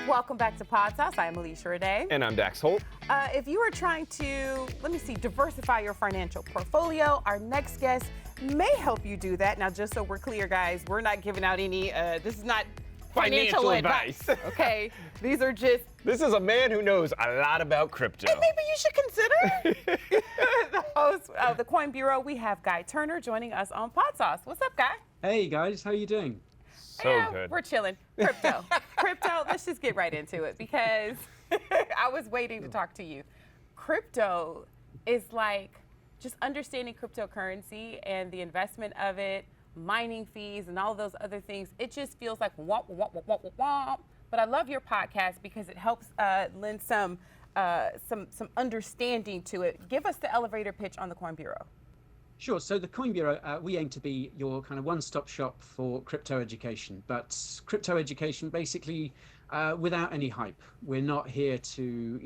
Welcome back to Podsauce. I'm Alesha Renee. And I'm Dax Holt. If you are trying to, diversify your financial portfolio, our next guest may help you do that. Now, just so we're clear, guys, we're not giving out any, this is not financial advice. Okay, these are just... This is a man who knows a lot about crypto. And maybe you should consider the host of the Coin Bureau. We have Guy Turner joining us on Podsauce. What's up, Guy? Hey, guys. How you doing? So good. We're chilling. Crypto. Let's just get right into it because I was waiting to talk to you. Crypto is like just understanding cryptocurrency and the investment of it, mining fees and all those other things. It just feels like womp, womp, womp, womp, womp. But I love your podcast because it helps lend some understanding to it. Give us the elevator pitch on the Coin Bureau. Sure. So the Coin Bureau, we aim to be your kind of one-stop shop for crypto education, but crypto education basically without any hype. We're not here to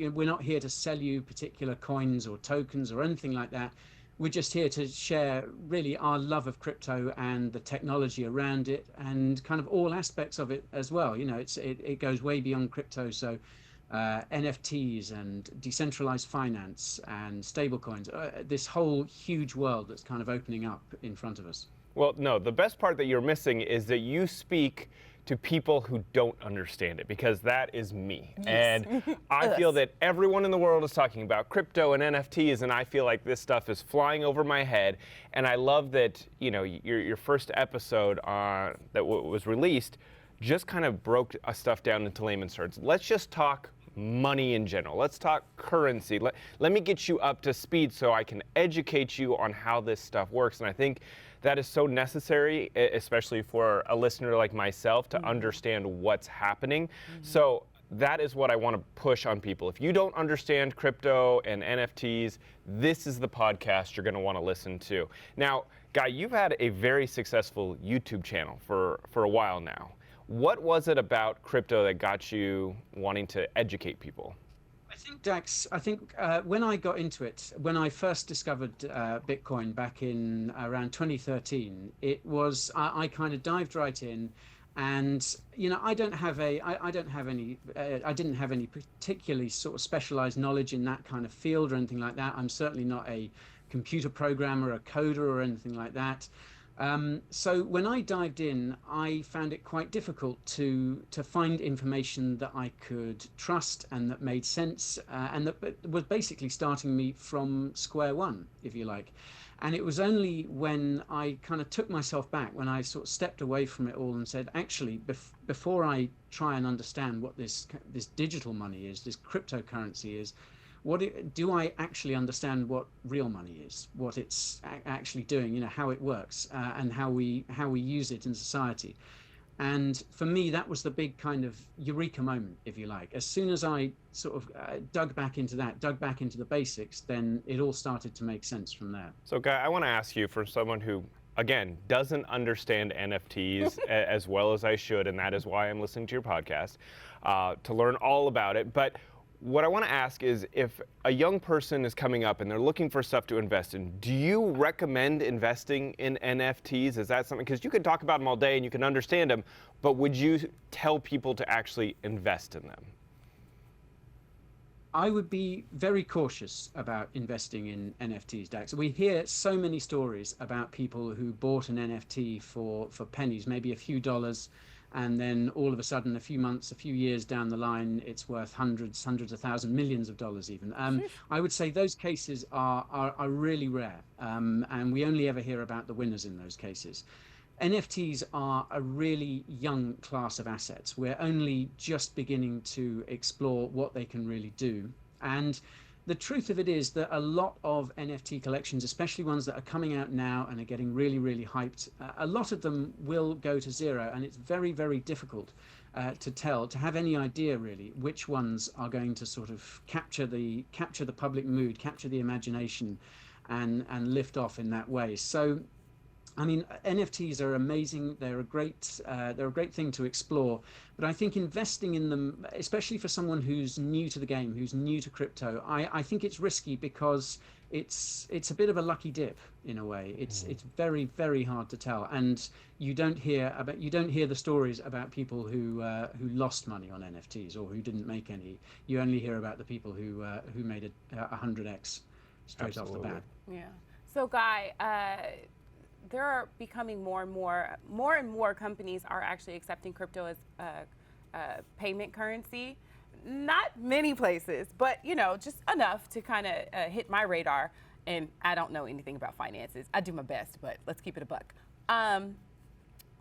sell you particular coins or tokens or anything like that. We're just here to share really our love of crypto and the technology around it and kind of all aspects of it as well. You know, it goes way beyond crypto. So NFTs and decentralized finance and stablecoins, this whole huge world that's kind of opening up in front of us. Well, no, the best part that you're missing is that you speak to people who don't understand it, because that is me. Yes. And I feel that everyone in the world is talking about crypto and NFTs, and I feel like this stuff is flying over my head. And I love that, you know, your first episode that was released just kind of broke stuff down into layman's terms. Let's just talk money in general. Let's talk currency. Let me get you up to speed so I can educate you on how this stuff works. And I think that is so necessary, especially for a listener like myself, to understand what's happening. So that is what I want to push on people. If you don't understand crypto and NFTs, this is the podcast you're going to want to listen to. Now, Guy, you've had a very successful YouTube channel for a while now. What was it about crypto that got you wanting to educate people? I think, Dax, when I got into it, when I first discovered Bitcoin back in around 2013, it was, I kind of dived right in. And, you know, I didn't have any particularly sort of specialized knowledge in that kind of field or anything like that. I'm certainly not a computer programmer, a coder or anything like that. So when I dived in, I found it quite difficult to find information that I could trust and that made sense and that was basically starting me from square one, if you like. And it was only when I kind of took myself back, when I sort of stepped away from it all and said, actually, before I try and understand what this digital money is, this cryptocurrency is, do I actually understand what real money is, what it's actually doing, you know, how it works, and how we use it in society. And for me, that was the big kind of eureka moment, if you like. As soon as I sort of dug back into the basics, then it all started to make sense from there. So, Guy, I want to ask you, for someone who, again, doesn't understand NFTs as well as I should, and that is why I'm listening to your podcast, to learn all about it. But what I want to ask is, if a young person is coming up and they're looking for stuff to invest in, do you recommend investing in NFTs? Is that something, because you could talk about them all day and you can understand them, but would you tell people to actually invest in them? I would be very cautious about investing in NFTs, Dax. We hear so many stories about people who bought an NFT for pennies, maybe a few dollars, and then all of a sudden, a few months, a few years down the line, it's worth hundreds of thousands, millions of dollars even. I would say those cases are really rare, and we only ever hear about the winners in those cases. NFTs are a really young class of assets. We're only just beginning to explore what they can really do. And the truth of it is that a lot of NFT collections, especially ones that are coming out now and are getting really, really hyped, a lot of them will go to zero. And it's very, very difficult to have any idea really which ones are going to sort of capture the public mood, capture the imagination and lift off in that way. So I mean, NFTs are amazing. They're a great thing to explore. But I think investing in them, especially for someone who's new to the game, who's new to crypto, I think it's risky because it's a bit of a lucky dip in a way. It's very, very hard to tell, and you don't hear the stories about people who lost money on NFTs or who didn't make any. You only hear about the people who made a 100x straight off the bat. Yeah. So, Guy, there are becoming more and more companies are actually accepting crypto as payment currency. Not many places, but just enough to kind of hit my radar. And I don't know anything about finances. I do my best, but let's keep it a buck. On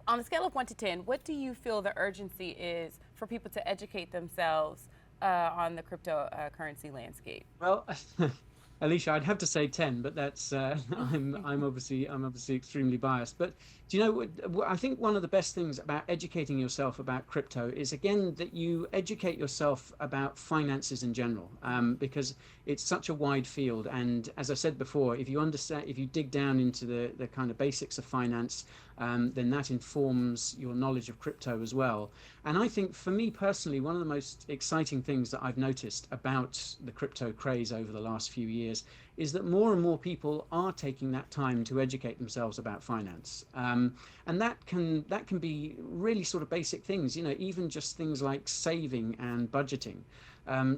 a scale of 1 to 10, what do you feel the urgency is for people to educate themselves on the cryptocurrency landscape? Well, Alesha, I'd have to say 10, but that's I'm obviously extremely biased. But do you know, I think one of the best things about educating yourself about crypto is, again, that you educate yourself about finances in general, because it's such a wide field. And as I said before, if you dig down into the kind of basics of finance, then that informs your knowledge of crypto as well. And I think for me personally, one of the most exciting things that I've noticed about the crypto craze over the last few years is that more and more people are taking that time to educate themselves about finance. And that can be really sort of basic things, even just things like saving and budgeting.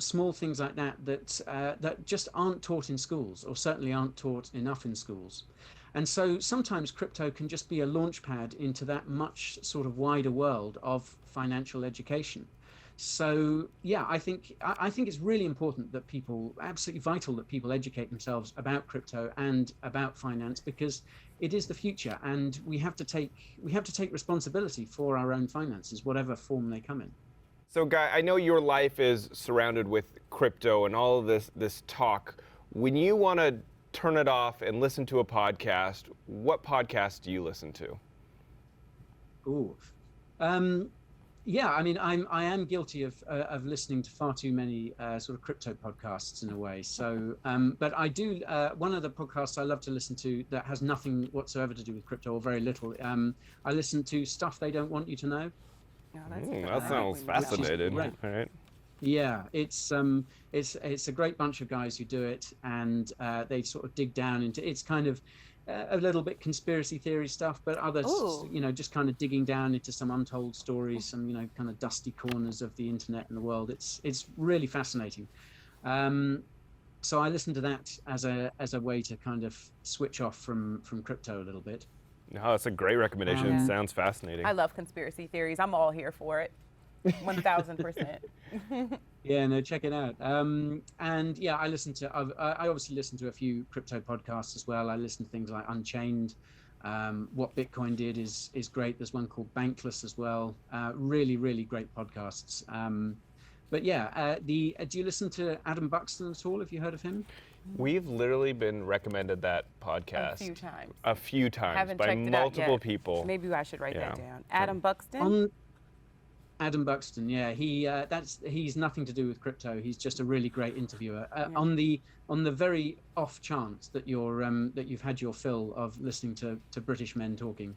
Small things like that just aren't taught in schools, or certainly aren't taught enough in schools. And so sometimes crypto can just be a launch pad into that much sort of wider world of financial education. So yeah, I think it's really important that absolutely vital that people educate themselves about crypto and about finance, because it is the future, and we have to take responsibility for our own finances, whatever form they come in. So, Guy, I know your life is surrounded with crypto and all of this talk. When you want to turn it off and listen to a podcast, what podcast do you listen to? Ooh. Yeah, I mean, I am guilty of listening to far too many sort of crypto podcasts in a way. So, but I do. One of the podcasts I love to listen to that has nothing whatsoever to do with crypto, or very little. I listen to Stuff They Don't Want You to Know. That sounds fascinating. Right. All right. Yeah, it's a great bunch of guys who do it, and they sort of dig down into it's kind of a little bit conspiracy theory stuff, but others, just kind of digging down into some untold stories, some kind of dusty corners of the internet and the world. It's really fascinating. So I listen to that as a way to kind of switch off from crypto a little bit. No, that's a great recommendation. It sounds fascinating. I love conspiracy theories. I'm all here for it. 1,000%. Yeah, no, check it out. And yeah, I obviously listen to a few crypto podcasts as well. I listen to things like Unchained. What Bitcoin Did is great. There's one called Bankless as well. Really, really great podcasts. But yeah, do you listen to Adam Buxton at all? Have you heard of him? We've literally been recommended that podcast a few times. Haven't by multiple people. Maybe I should write that down. Adam Buxton? Adam Buxton, yeah, he's nothing to do with crypto. He's just a really great interviewer. On the very off chance that you've had your fill of listening to British men talking,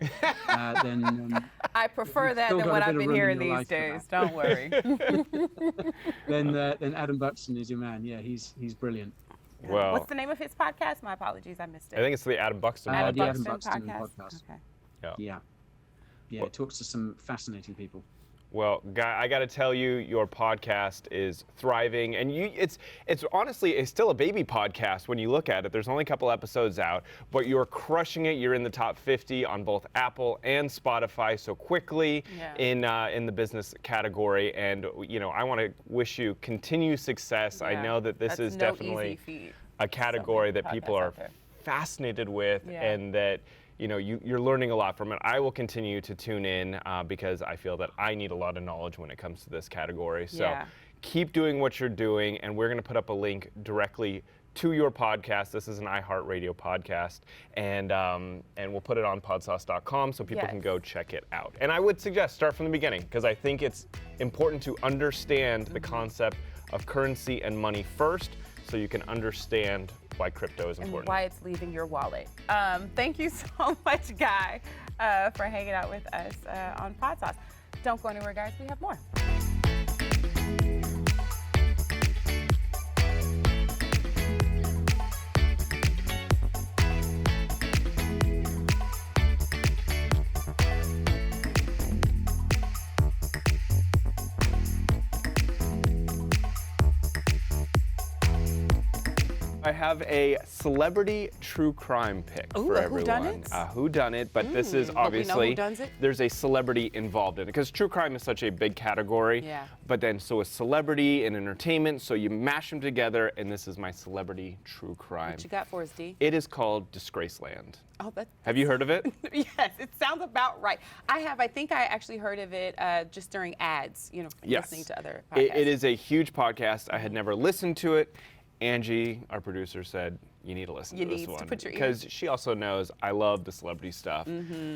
then I prefer that than what I've been hearing these days. Don't worry. Then Adam Buxton is your man. Yeah, he's brilliant. Well, what's the name of his podcast? My apologies, I missed it. I think it's the Adam Buxton podcast. The Adam Buxton podcast. Okay. Yeah. It talks to some fascinating people. Well, Guy, I got to tell you, your podcast is thriving, and it's honestly still a baby podcast when you look at it. There's only a couple episodes out, but you're crushing it. You're in the top 50 on both Apple and Spotify so quickly in the business category, and I want to wish you continued success. I know that this is definitely a category that people are fascinated with, and that you're learning a lot from it. I will continue to tune in because I feel that I need a lot of knowledge when it comes to this category. So keep doing what you're doing, and we're going to put up a link directly to your podcast. This is an iHeartRadio podcast, and we'll put it on podsauce.com so people can go check it out. And I would suggest start from the beginning, because I think it's important to understand the concept of currency and money first, so you can understand why crypto is important. And why it's leaving your wallet. Thank you so much, Guy, for hanging out with us on Podsauce. Don't go anywhere, guys. We have more. I have a celebrity true crime pick for everyone. Whodunit, but this is obviously, there's a celebrity involved in it, because true crime is such a big category. Yeah. But then so is celebrity and entertainment, so you mash them together, and this is my celebrity true crime. What you got for us, D? It is called Disgraceland. Oh, have you heard of it? Yes, it sounds about right. I have. I think I actually heard of it just during ads, listening to other podcasts. It is a huge podcast. I had never listened to it. Angie, our producer, said, you need to listen to this one. Because she also knows I love the celebrity stuff.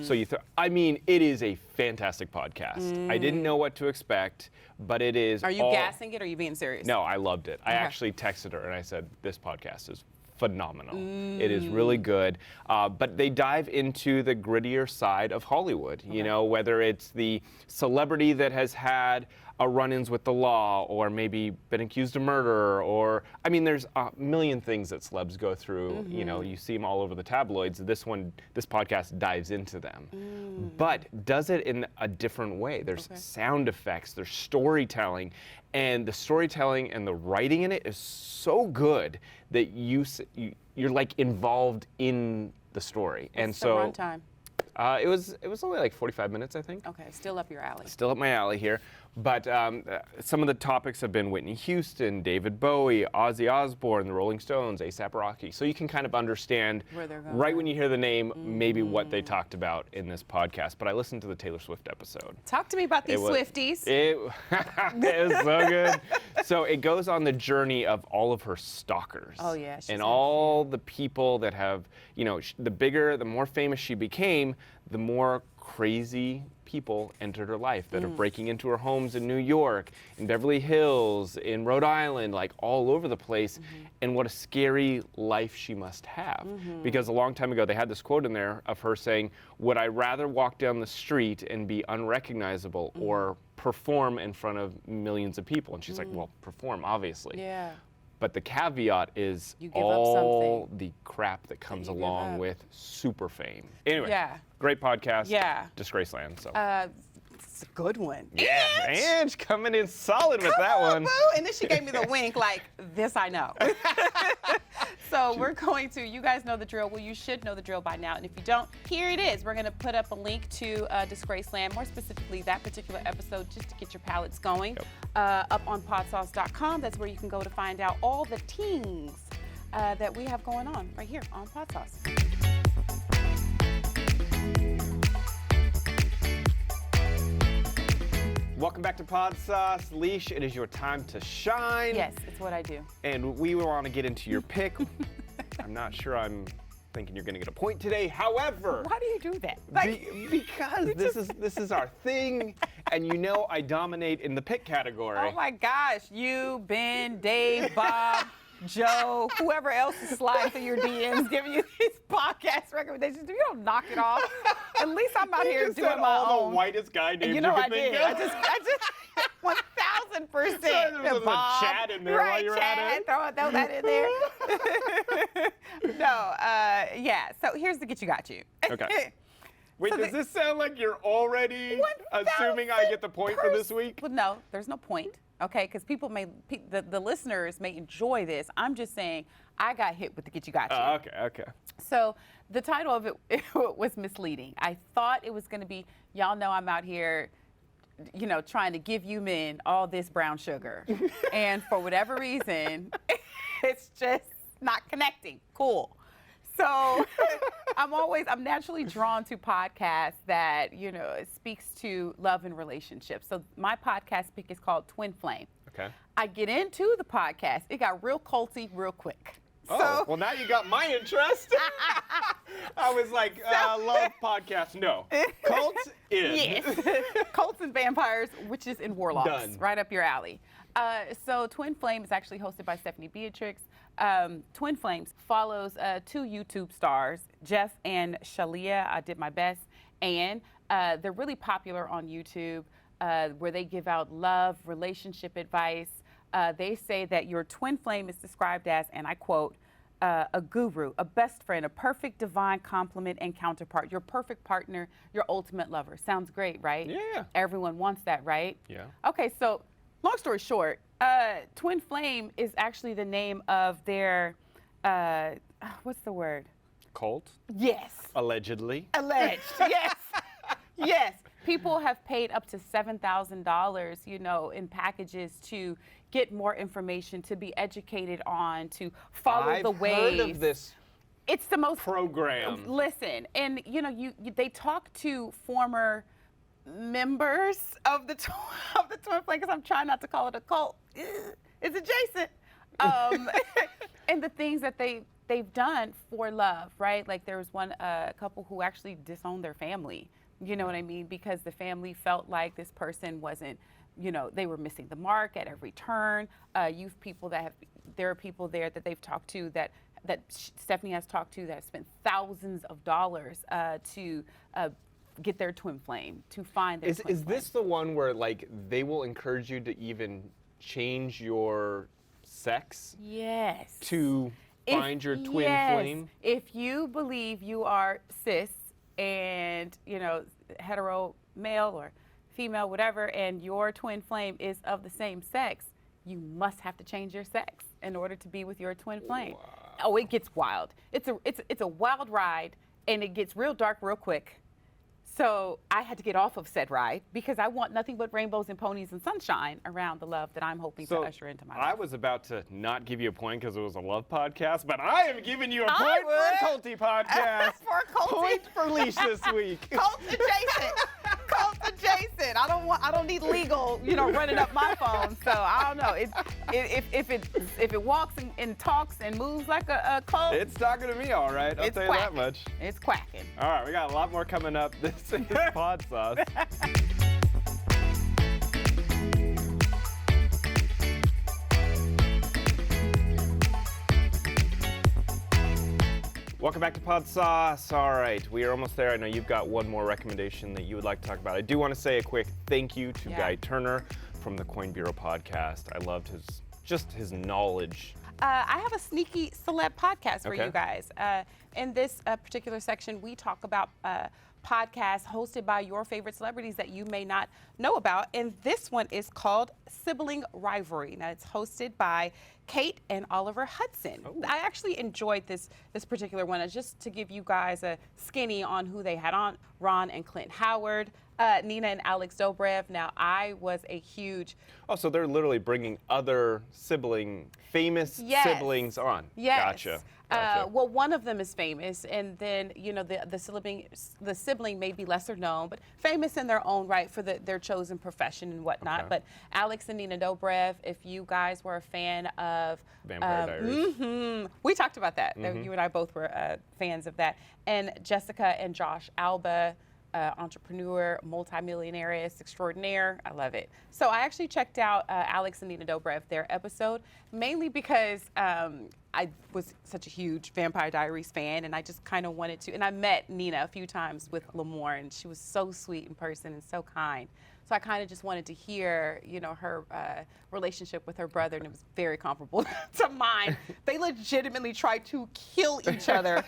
So it is a fantastic podcast. I didn't know what to expect, but it is. Are you gassing it or are you being serious? No, I loved it. I actually texted her and I said, this podcast is phenomenal. It is really good. But they dive into the grittier side of Hollywood, whether it's the celebrity that has had run-ins with the law, or maybe been accused of murder, or there's a million things that celebs go through. You see them all over the tabloids. This podcast dives into them, but does it in a different way. There's sound effects, there's storytelling, and the storytelling and the writing in it is so good that you're like involved in the story. What's the runtime? It was only like 45 minutes, I think. Okay, still up your alley. Still up my alley here. But some of the topics have been Whitney Houston, David Bowie, Ozzy Osbourne, the Rolling Stones, A$AP Rocky. So you can kind of understand where they're going. Right when you hear the name, maybe what they talked about in this podcast. But I listened to the Taylor Swift episode. Talk to me about these Swifties. It was so good. So it goes on the journey of all of her stalkers. Oh, yeah. And all the people that have, the more famous she became, the more crazy people entered her life that are breaking into her homes in New York, in Beverly Hills, in Rhode Island, like all over the place. And what a scary life she must have. Because a long time ago, they had this quote in there of her saying, would I rather walk down the street and be unrecognizable or perform in front of millions of people? And she's like, well, perform, obviously. Yeah. But the caveat is you give all up something the crap that comes along with super fame. Anyway, great podcast. Yeah. Disgraceland. So. It's a good one. Yeah, Ange coming in solid with that one. Boo. And then she gave me the wink, like, this I know. So we're going to, you guys know the drill. Well, you should know the drill by now. And if you don't, here it is. We're going to put up a link to Disgraceland, more specifically that particular episode, just to get your palates going, up on podsauce.com. That's where you can go to find out all the teams that we have going on right here on Podsauce. Welcome back to Podsauce. Leash, it is your time to shine. Yes, it's what I do. And we want to get into your pick. I'm not sure I'm thinking you're going to get a point today. However, why do you do that? Because this is our thing, and I dominate in the pick category. Oh my gosh, you, Ben, Dave, Bob, Joe, whoever else is sliding through your DMs giving you these podcast recommendations. If you don't knock it off, at least I'm out here doing my own. The whitest guy named I did. I just 1000%. There's a chat in there while you're at it. Throw that in there. No, so here's the Get You Got You. Okay. Wait, does this sound like you're already assuming I get the point for this week? Well, no, there's no point. Okay, because the listeners may enjoy this. I'm just saying I got hit with the Get You Got You. Okay. So the title of it was misleading. I thought it was going to be, y'all know I'm out here, trying to give you men all this brown sugar. And for whatever reason, it's just not connecting. Cool. So I'm naturally drawn to podcasts that, speaks to love and relationships. So my podcast pick is called Twin Flame. Okay. I get into the podcast. It got real culty real quick. Oh, well, now you got my interest. I was like, love podcasts. No. Cults in. Yes. Cults and vampires, witches and warlocks. Done. Right up your alley. So Twin Flame is actually hosted by Stephanie Beatrix. Twin Flames follows two YouTube stars, Jeff and Shalea. I did my best. And they're really popular on YouTube where they give out love, relationship advice. They say that your twin flame is described as, and I quote, a guru, a best friend, a perfect divine complement and counterpart, your perfect partner, your ultimate lover. Sounds great, right? Yeah. Everyone wants that, right? Yeah. Okay, so long story short, Twin Flame is actually the name of their, what's the word? Cult? Yes. Allegedly. Alleged, yes. Yes. People have paid up to $7,000, you know, in packages to get more information, to be educated on, to follow the ways. I've heard of this It's the most program. Listen, and you know, they talk to former members of the Twin Flame, because I'm trying not to call it a cult. It's adjacent. And the things that they've done for love, right? Like there was one couple who actually disowned their family. You know what I mean? Because the family felt like this person wasn't, you know, they were missing the mark at every turn. Youth people there are people there that they've talked to that Stephanie has talked to that have spent thousands of dollars to get their twin flame, to find their twin flame. Is this the one where like they will encourage you to even change your sex? Yes. To find your twin flame? If you believe you are cis and, you know, hetero male or female, whatever, and your twin flame is of the same sex, you must have to change your sex in order to be with your twin flame. Wow. Oh, it gets wild. It's a wild ride, and it gets real dark real quick. So I had to get off of said ride because I want nothing but rainbows and ponies and sunshine around the love that I'm hoping to usher into my life. I was about to not give you a point because it was a love podcast, but I am giving you a point for a culty podcast. For a culty. Point for Leash this week. Cult adjacent. Cult adjacent. I don't need legal, you know, running up my phone. So I don't know. If it walks and talks and moves like a cult, It's talking to me, all right. I'll tell you that much. It's quacking. All right, we got a lot more coming up. This is Podsauce. Welcome back to Podsauce. All right, we are almost there. I know you've got one more recommendation that you would like to talk about. I do want to say a quick thank you to Guy Turner from the Coin Bureau podcast. I loved his knowledge. I have a sneaky celeb podcast for you guys. In this particular section, we talk about podcasts hosted by your favorite celebrities that you may not know about. And this one is called Sibling Rivalry. Now, it's hosted by Kate and Oliver Hudson. Oh. I actually enjoyed this particular one. Just to give you guys a skinny on who they had on, Ron and Clint Howard, Nina and Alex Dobrev. Now, I was a huge... Oh, so they're literally bringing other famous siblings on. Yes. Gotcha. Well, one of them is famous, and then, you know, the sibling may be lesser known, but famous in their own right for their chosen profession and whatnot. Okay. But Alex and Nina Dobrev, if you guys were a fan of Vampire Diaries. We talked about that. You and I both were fans of that. And Jessica and Josh Alba, entrepreneur, multimillionaire extraordinaire. I love it. So I actually checked out Alex and Nina Dobrev, their episode, mainly because I was such a huge Vampire Diaries fan, and I just kind of wanted to. And I met Nina a few times with Lamore, and she was so sweet in person and so kind. So I kind of just wanted to hear, you know, her relationship with her brother, and it was very comparable to mine. They legitimately tried to kill each other.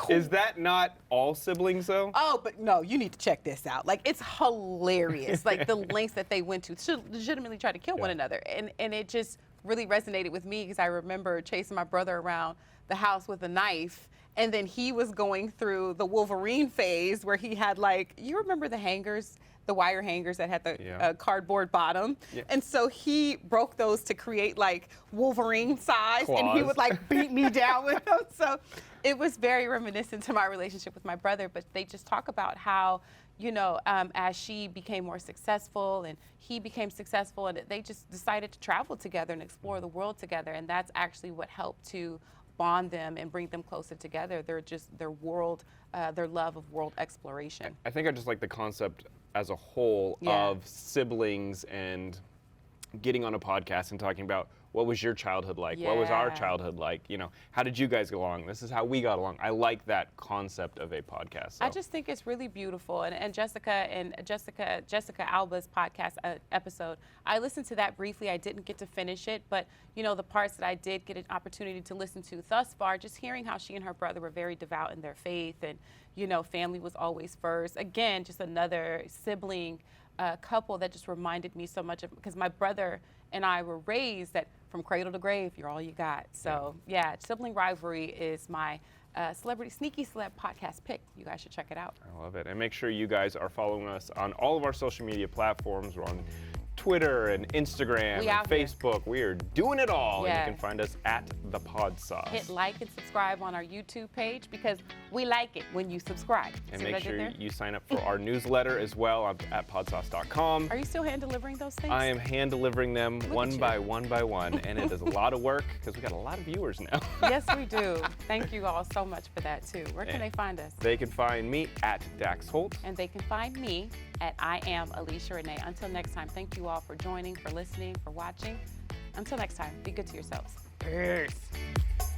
Is that not all siblings, though? Oh, but no, you need to check this out. Like, it's hilarious. Like, the lengths that they went to legitimately try to kill one another. And it just really resonated with me because I remember chasing my brother around the house with a knife. And then he was going through the Wolverine phase where he had, like, you remember the hangers? The wire hangers that had the cardboard bottom. Yeah. And so he broke those to create like Wolverine size. Claws. And he would like beat me down with them. So it was very reminiscent to my relationship with my brother, but they just talk about how, you know, as she became more successful and he became successful, and they just decided to travel together and explore the world together. And that's actually what helped to bond them and bring them closer together. They're just their love of world exploration. I think I just like the concept as a whole of siblings and getting on a podcast and talking about what was your childhood like? What was our childhood like? You know, how did you guys get along? This is how we got along. I like that concept of a podcast. So. I just think it's really beautiful. And Jessica Alba's podcast episode, I listened to that briefly. I didn't get to finish it, but you know, the parts that I did get an opportunity to listen to thus far, just hearing how she and her brother were very devout in their faith, and you know, family was always first. Again, just another sibling couple that just reminded me so much of, because my brother and I were raised that from cradle to grave, you're all you got. So yeah, sibling rivalry is my sneaky celeb podcast pick. You guys should check it out. I love it. And make sure you guys are following us on all of our social media platforms. We're on Twitter and Instagram and Facebook. We are doing it all. Yeah. And you can find us at the Podsauce. Hit like and subscribe on our YouTube page, because we like it when you subscribe. And See make what I did sure there? you sign up for our newsletter as well at podsauce.com. Are you still hand delivering those things? I am hand delivering them one you. by one by one, and it is a lot of work because we got a lot of viewers now. Yes, we do. Thank you all so much for that too. Where can they find us? They can find me at Dax Holt. And they can find me at I am Alesha Renee. Until next time, thank you all for joining, for listening, for watching. Until next time, be good to yourselves. Peace.